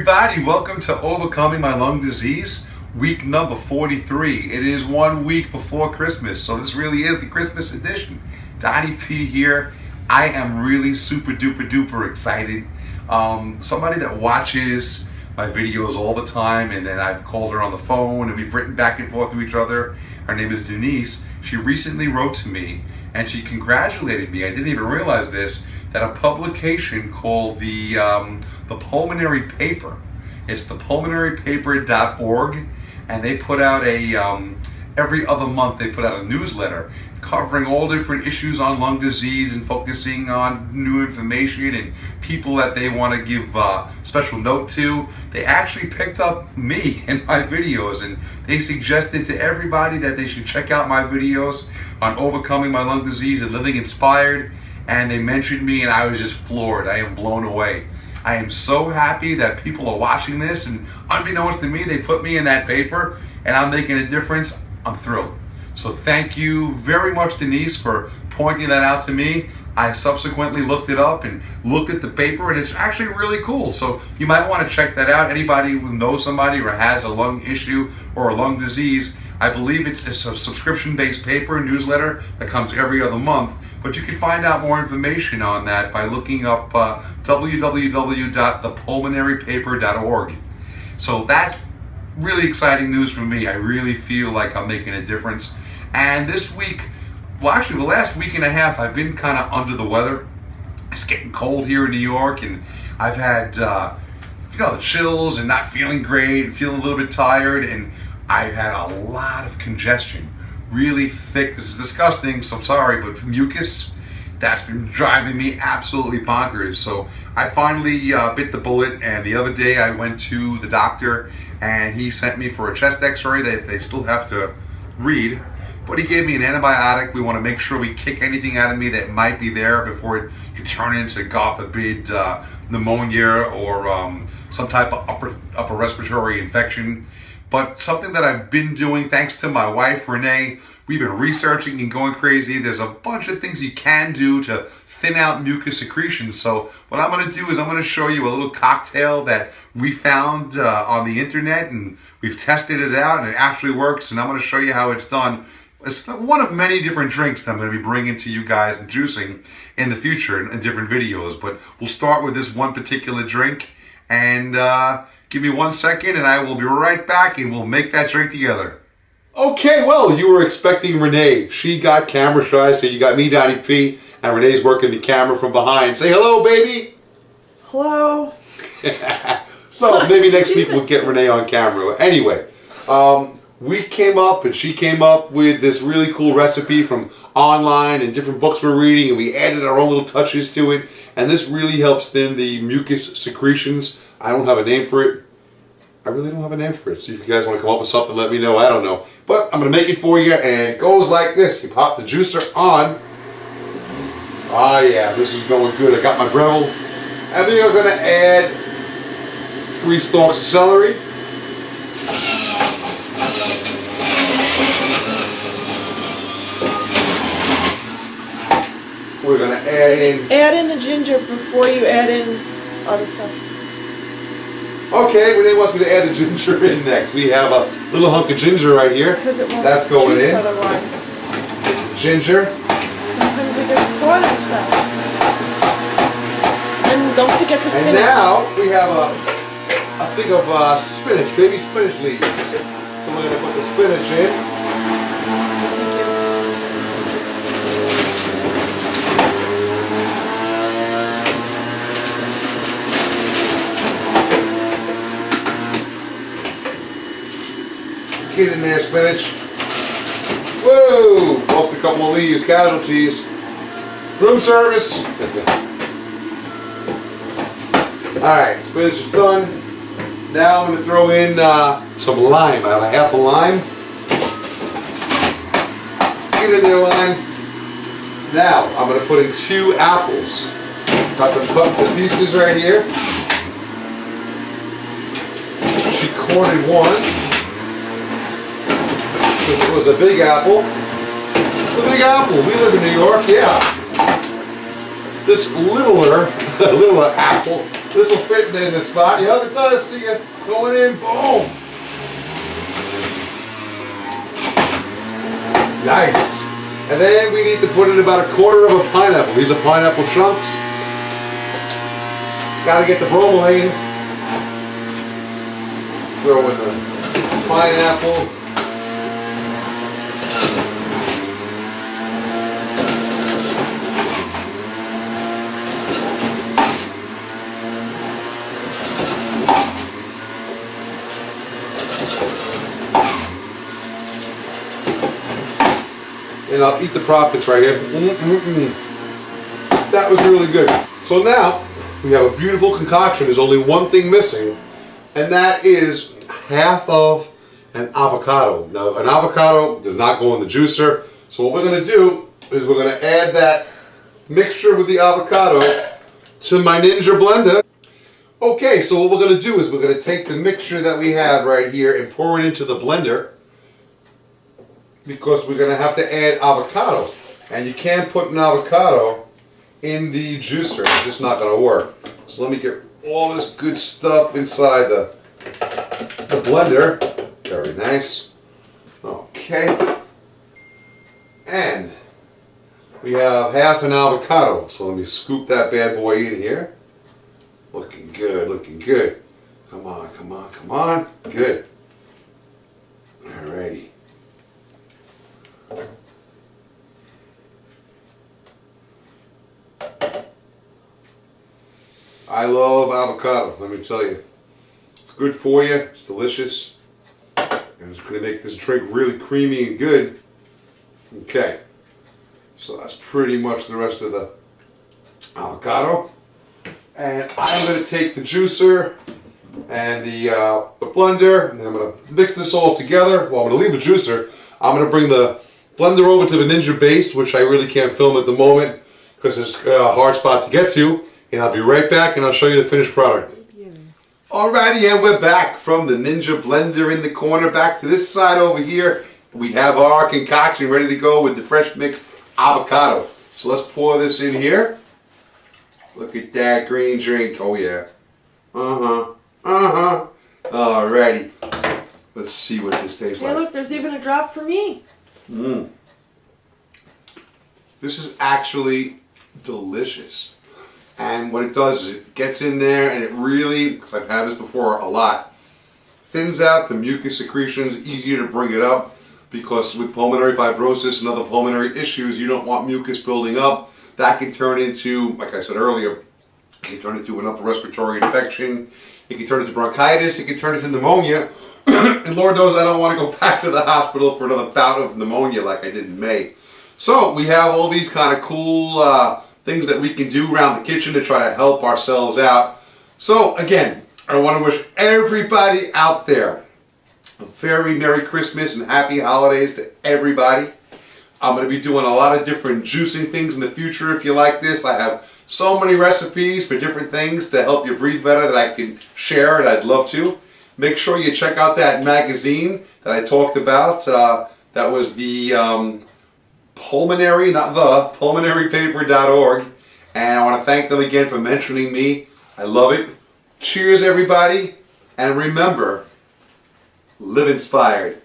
everybody, welcome to Overcoming My Lung Disease, week number 43. It is 1 week before Christmas, so this really is the Christmas edition. Donnie P here. I am really super duper duper excited. Somebody that watches my videos all the time, and then I've called her on the phone and we've written back and forth to each other. Her name is Denise. She recently wrote to me and she congratulated me. I didn't even realize this, that a publication called the Pulmonary Paper. It's the pulmonarypaper.org, and they put out every other month they put out a newsletter covering all different issues on lung disease and focusing on new information and people that they want to give special note to. They actually picked up me and my videos, and they suggested to everybody that they should check out my videos on overcoming my lung disease and living inspired. And they mentioned me, and I was just floored. I am blown away. I am so happy that people are watching this, and unbeknownst to me, they put me in that paper, and I'm making a difference. I'm thrilled. So thank you very much, Denise, for pointing that out to me. I subsequently looked it up and looked at the paper, and it's actually really cool. So you might want to check that out. Anybody who knows somebody or has a lung issue or a lung disease, I believe it's a subscription-based paper newsletter that comes every other month. But you can find out more information on that by looking up www.thepulmonarypaper.org. So that's really exciting news for me. I really feel like I'm making a difference. And this week, well, actually the last week and a half, I've been kind of under the weather. It's getting cold here in New York, and I've had the chills and not feeling great and feeling a little bit tired, and I've had a lot of congestion, really thick. This is disgusting, so I'm sorry, but mucus, that's been driving me absolutely bonkers. So I finally bit the bullet, and the other day I went to the doctor and he sent me for a chest x-ray that they still have to read, but he gave me an antibiotic. We want to make sure we kick anything out of me that might be there before it can turn into, God forbid, pneumonia or some type of upper respiratory infection. But something that I've been doing, thanks to my wife, Renee, we've been researching and going crazy. There's a bunch of things you can do to thin out mucus secretions. So what I'm going to do is I'm going to show you a little cocktail that we found on the internet, and we've tested it out, and it actually works, and I'm going to show you how it's done. It's one of many different drinks that I'm going to be bringing to you guys and juicing in the future in different videos. But we'll start with this one particular drink, and give me 1 second and I will be right back and we'll make that drink together. Okay, well, you were expecting Renee. She got camera shy, so you got me, Donnie P, and Renee's working the camera from behind. Say hello, baby. Hello. So maybe next week we'll get Renee on camera. Anyway, we came up and she came up with this really cool recipe from online and different books we're reading, and we added our own little touches to it, and this really helps thin the mucus secretions. I don't have a name for it. I really don't have a name for it. So if you guys want to come up with something, let me know. I don't know. But I'm going to make it for you, and it goes like this. You pop the juicer on. Ah, yeah, this is going good. I got my Breville. And we are going to add 3 stalks of celery. We're going to add in... Add in the ginger before you add in other stuff. Okay, Renee wants me to add the ginger in next. We have a little hunk of ginger right here. Because it won't That's going juice in. Otherwise. Ginger. Sometimes we get caught and stuff. And don't forget the spinach. And now we have a thing of spinach, baby spinach leaves. So we're going to put the spinach in. Get in there, spinach. Whoa! Lost a couple of leaves, casualties. Room service. Alright, spinach is done. Now I'm going to throw in some lime. I have a half a lime. Get in there, lime. Now I'm going to put in 2 apples. Got them cut into pieces right here. She cornered 1. It was a big apple. It's a big apple. We live in New York, yeah. This littler apple This will fit in the spot. Yep, it does. See it going in. Boom. Nice. And then we need to put in about a quarter of a pineapple. These are pineapple chunks. Got to get the bromelain. Throw in the pineapple. And I'll eat the profits right here. That was really good. So now we have a beautiful concoction. There's only one thing missing, and that is half of an avocado. Now, an avocado does not go in the juicer, so what we're going to do is we're going to add that mixture with the avocado to my Ninja blender. Okay, so what we're going to do is we're going to take the mixture that we have right here and pour it into the blender, because we're going to have to add avocado. And you can't put an avocado in the juicer. It's just not going to work. So let me get all this good stuff inside the blender. Very nice. Okay. And we have half an avocado. So let me scoop that bad boy in here. Looking good, looking good. Come on, come on, come on. Good. Alrighty. I love avocado, let me tell you. It's good for you, it's delicious, and it's going to make this drink really creamy and good. Okay, so that's pretty much the rest of the avocado. And I'm going to take the juicer and the blender, and I'm going to mix this all together. Well, I'm going to leave the juicer. I'm going to bring the blender over to the Ninja Base, which I really can't film at the moment because it's a hard spot to get to. And I'll be right back and I'll show you the finished product. Yeah. Alrighty, and we're back from the Ninja blender in the corner. Back to this side over here. We have our concoction ready to go with the fresh mixed avocado. So let's pour this in here. Look at that green drink. Oh yeah. Alrighty. Let's see what this tastes like. Hey look, there's even a drop for me. This is actually delicious. And what it does is it gets in there and it really, because I've had this before a lot, thins out the mucus secretions, easier to bring it up, because with pulmonary fibrosis and other pulmonary issues, you don't want mucus building up. That can turn into, like I said earlier, it can turn into an upper respiratory infection, it can turn into bronchitis, it can turn into pneumonia, and Lord knows I don't want to go back to the hospital for another bout of pneumonia like I did in May. So we have all these kind of cool things that we can do around the kitchen to try to help ourselves out. So again, I want to wish everybody out there a very Merry Christmas and Happy Holidays to everybody. I'm going to be doing a lot of different juicing things in the future if you like this. I have so many recipes for different things to help you breathe better that I can share, and I'd love to. Make sure you check out that magazine that I talked about. That was the pulmonarypaper.org, and I want to thank them again for mentioning me. I love it. Cheers everybody, and remember, live inspired.